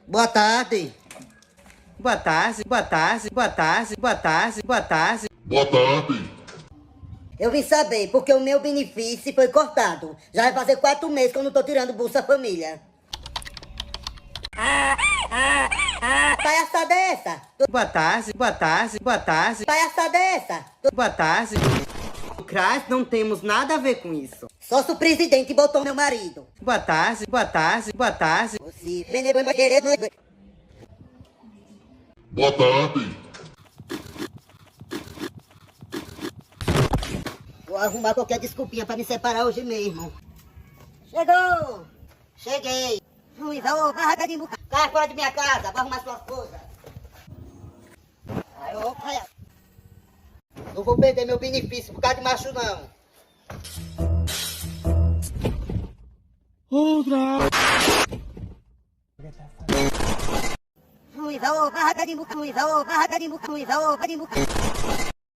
Boa tarde. Boa tarde, boa tarde, boa tarde, boa tarde, boa tarde. Boa tarde. Eu vim saber porque o meu benefício foi cortado. Já vai fazer 4 meses que eu não tô tirando Bolsa Família. Palhaçada é essa? Boa tarde, boa tarde, boa tarde, Palhaçada é essa? boa tarde. O CRAS não temos nada a ver com isso. Só se o presidente botou meu marido. Boa tarde, boa tarde, boa tarde. Boa tarde. Vou arrumar qualquer desculpinha pra me separar hoje mesmo. Chegou! Cheguei! Ruizão, barraca de muca. Cai fora de minha casa, vou arrumar suas coisas. Aí, ó, vai. Não vou perder meu benefício por causa de macho, não. Ruizão, barraca de muca. Ruizão, barraca de muca. Ruizão, barraca de muca.